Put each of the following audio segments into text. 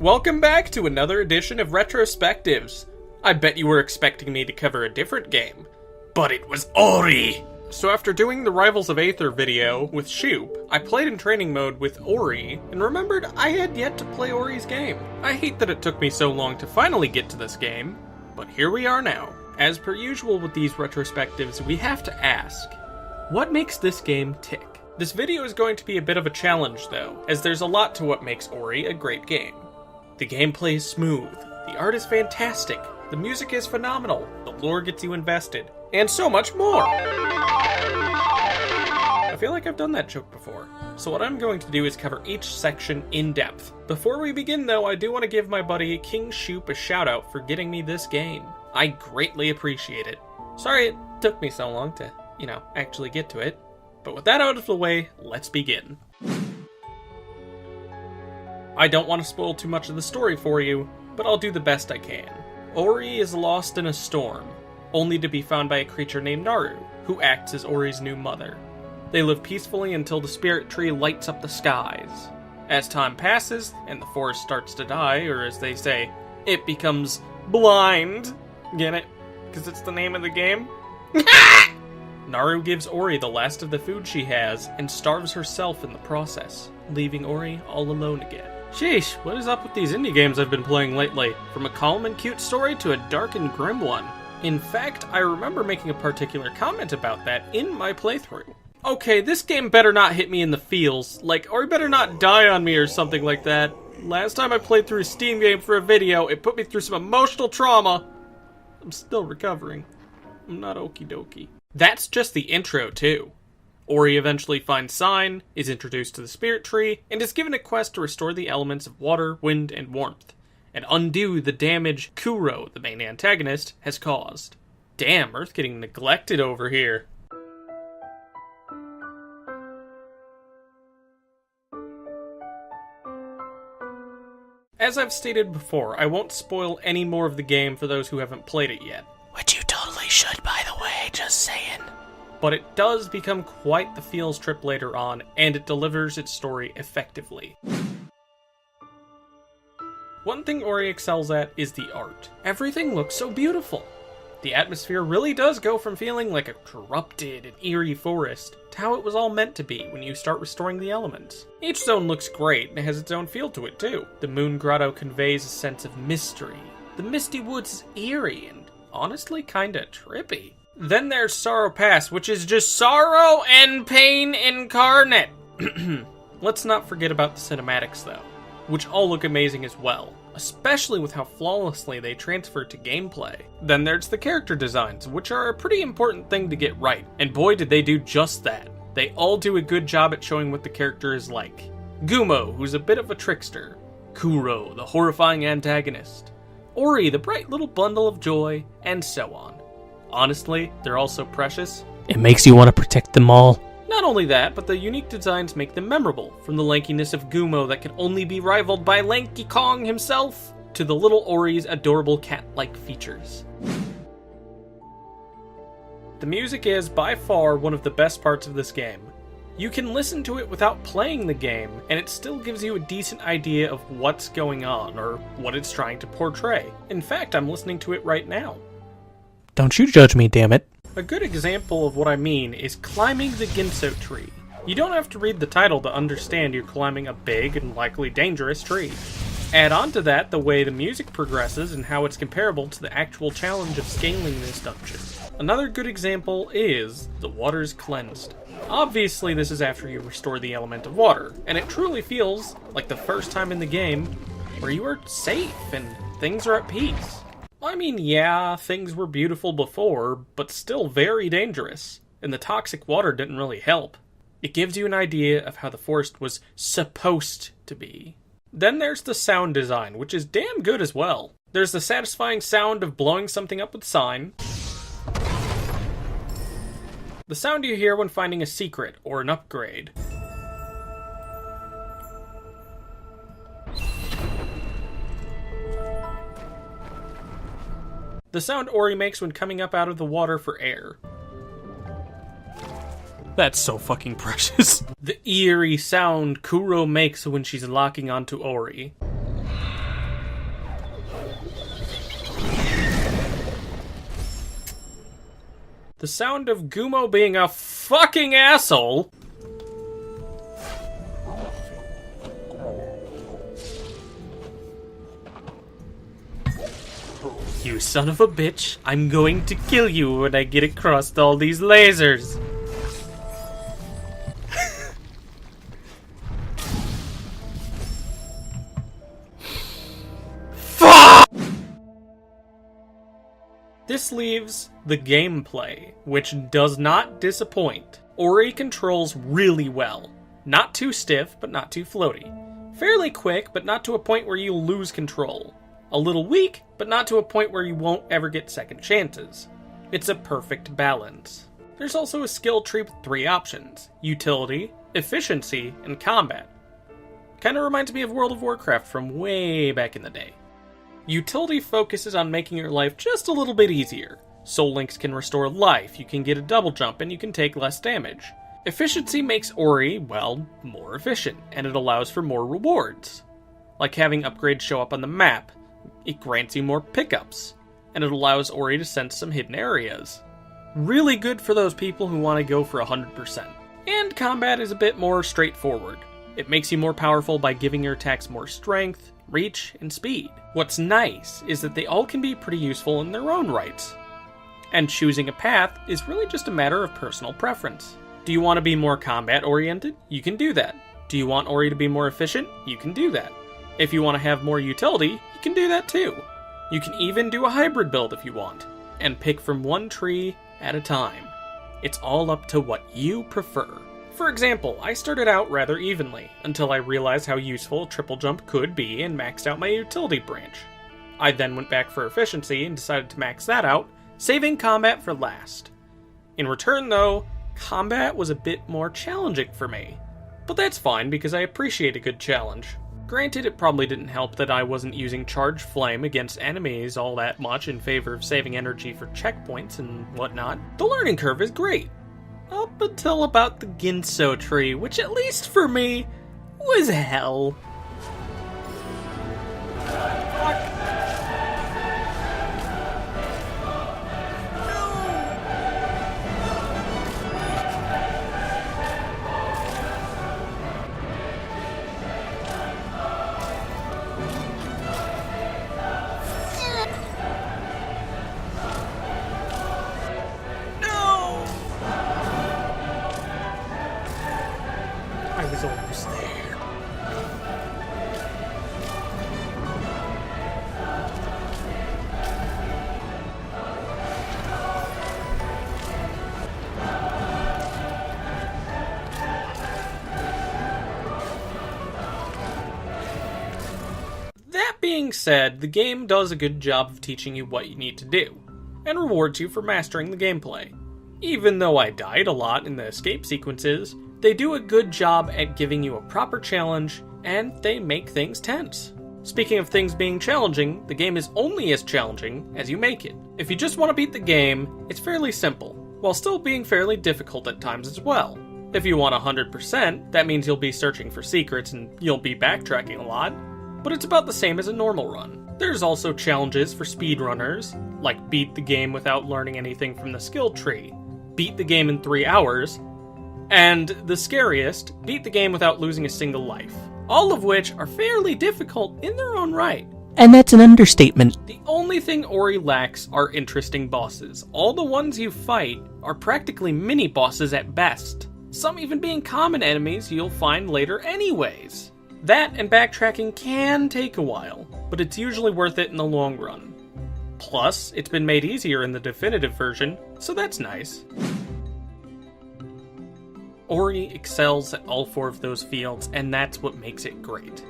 Welcome back to another edition of Retrospectives. I bet you were expecting me to cover a different game, but it was Ori! So after doing the Rivals of Aether video with Shoop, I played in training mode with Ori, and remembered I had yet to play Ori's game. I hate that it took me so long to finally get to this game, but here we are now. As per usual with these retrospectives, we have to ask, what makes this game tick? This video is going to be a bit of a challenge though, as there's a lot to what makes Ori a great game. The gameplay is smooth, the art is fantastic, the music is phenomenal, the lore gets you invested, and so much more! I feel like I've done that joke before, so what I'm going to do is cover each section in depth. Before we begin though, I do want to give my buddy King Shoop a shout out for getting me this game. I greatly appreciate it. Sorry it took me so long to, actually get to it. But with that out of the way, let's begin. I don't want to spoil too much of the story for you, but I'll do the best I can. Ori is lost in a storm, only to be found by a creature named Naru, who acts as Ori's new mother. They live peacefully until the spirit tree lights up the skies. As time passes, and the forest starts to die, or as they say, it becomes blind. Get it? Because it's the name of the game? Naru gives Ori the last of the food she has, and starves herself in the process, leaving Ori all alone again. Sheesh, what is up with these indie games I've been playing lately? From a calm and cute story to a dark and grim one. In fact, I remember making a particular comment about that in my playthrough. Okay, this game better not hit me in the feels, or better not die on me or something like that. Last time I played through a Steam game for a video, it put me through some emotional trauma. I'm still recovering. I'm not okie dokie. That's just the intro, too. Ori eventually finds Sign, is introduced to the Spirit Tree, and is given a quest to restore the elements of water, wind, and warmth, and undo the damage Kuro, the main antagonist, has caused. Damn, Earth getting neglected over here. As I've stated before, I won't spoil any more of the game for those who haven't played it yet. Which you totally should, by the way, just saying. But it does become quite the feels trip later on, and it delivers its story effectively. One thing Ori excels at is the art. Everything looks so beautiful. The atmosphere really does go from feeling like a corrupted and eerie forest to how it was all meant to be when you start restoring the elements. Each zone looks great and has its own feel to it too. The Moon Grotto conveys a sense of mystery. The Misty Woods is eerie and honestly kinda trippy. Then there's Sorrow Pass, which is just sorrow and pain incarnate. Let's not forget about the cinematics though, which all look amazing as well, especially with how flawlessly they transfer to gameplay. Then there's the character designs, which are a pretty important thing to get right, and boy did they do just that. They all do a good job at showing what the character is like. Gumo, who's a bit of a trickster. Kuro, the horrifying antagonist. Ori, the bright little bundle of joy, and so on. Honestly, they're all so precious. It makes you want to protect them all. Not only that, but the unique designs make them memorable, from the lankiness of Gumo that can only be rivaled by Lanky Kong himself, to the little Ori's adorable cat-like features. The music is, by far, one of the best parts of this game. You can listen to it without playing the game, and it still gives you a decent idea of what's going on, or what it's trying to portray. In fact, I'm listening to it right now. Don't you judge me, damn it. A good example of what I mean is climbing the Ginso tree. You don't have to read the title to understand you're climbing a big and likely dangerous tree. Add on to that the way the music progresses and how it's comparable to the actual challenge of scaling this dungeon. Another good example is the water's cleansed. Obviously this is after you restore the element of water, and it truly feels like the first time in the game where you are safe and things are at peace. I mean, yeah, things were beautiful before, but still very dangerous, and the toxic water didn't really help. It gives you an idea of how the forest was supposed to be. Then there's the sound design, which is damn good as well. There's the satisfying sound of blowing something up with Sign, the sound you hear when finding a secret or an upgrade, the sound Ori makes when coming up out of the water for air. That's so fucking precious. The eerie sound Kuro makes when she's locking onto Ori. The sound of Gumo being a fucking asshole. You son of a bitch, I'm going to kill you when I get across all these lasers. Fuck! This leaves the gameplay, which does not disappoint. Ori controls really well. Not too stiff, but not too floaty. Fairly quick, but not to a point where you lose control. A little weak, but not to a point where you won't ever get second chances. It's a perfect balance. There's also a skill tree with 3 options: utility, efficiency, and combat. Kinda reminds me of World of Warcraft from way back in the day. Utility focuses on making your life just a little bit easier. Soul Links can restore life, you can get a double jump, and you can take less damage. Efficiency makes Ori, well, more efficient, and it allows for more rewards. Like having upgrades show up on the map. It grants you more pickups, and it allows Ori to sense some hidden areas. Really good for those people who want to go for 100%. And combat is a bit more straightforward. It makes you more powerful by giving your attacks more strength, reach, and speed. What's nice is that they all can be pretty useful in their own rights. And choosing a path is really just a matter of personal preference. Do you want to be more combat-oriented? You can do that. Do you want Ori to be more efficient? You can do that. If you want to have more utility, you can do that too. You can even do a hybrid build if you want, and pick from one tree at a time. It's all up to what you prefer. For example, I started out rather evenly, until I realized how useful triple jump could be and maxed out my utility branch. I then went back for efficiency and decided to max that out, saving combat for last. In return though, combat was a bit more challenging for me. But that's fine because I appreciate a good challenge. Granted, it probably didn't help that I wasn't using Charged Flame against enemies all that much in favor of saving energy for checkpoints and whatnot. The learning curve is great. Up until about the Ginso tree, which at least for me, was hell. Fuck. Almost there. That being said, the game does a good job of teaching you what you need to do, and rewards you for mastering the gameplay. Even though I died a lot in the escape sequences, they do a good job at giving you a proper challenge, and they make things tense. Speaking of things being challenging, the game is only as challenging as you make it. If you just want to beat the game, it's fairly simple, while still being fairly difficult at times as well. If you want 100%, that means you'll be searching for secrets and you'll be backtracking a lot, but it's about the same as a normal run. There's also challenges for speedrunners, like beat the game without learning anything from the skill tree, beat the game in 3 hours, and the scariest, beat the game without losing a single life. All of which are fairly difficult in their own right. And that's an understatement. The only thing Ori lacks are interesting bosses. All the ones you fight are practically mini-bosses at best. Some even being common enemies you'll find later anyways. That and backtracking can take a while, but it's usually worth it in the long run. Plus, it's been made easier in the definitive version, so that's nice. Ori excels at all 4 of those fields, and that's what makes it great.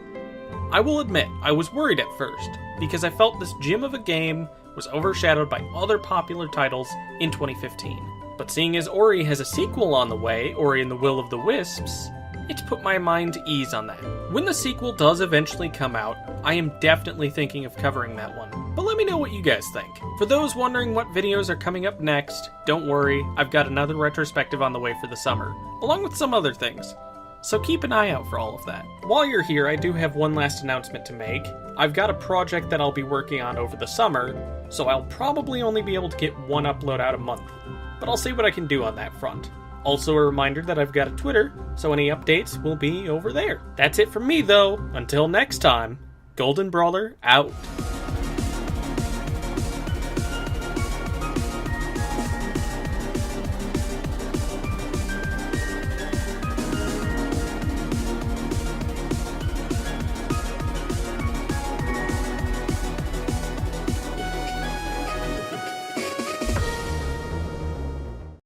I will admit, I was worried at first, because I felt this gem of a game was overshadowed by other popular titles in 2015. But seeing as Ori has a sequel on the way, Ori and the Will of the Wisps, it's put my mind to ease on that. When the sequel does eventually come out, I am definitely thinking of covering that one. But let me know what you guys think. For those wondering what videos are coming up next, don't worry, I've got another retrospective on the way for the summer, along with some other things. So keep an eye out for all of that. While you're here, I do have one last announcement to make. I've got a project that I'll be working on over the summer, so I'll probably only be able to get one upload out a month. but I'll see what I can do on that front. Also a reminder that I've got a Twitter, so any updates will be over there. That's it from me though. Until next time, Goldenbrawler out.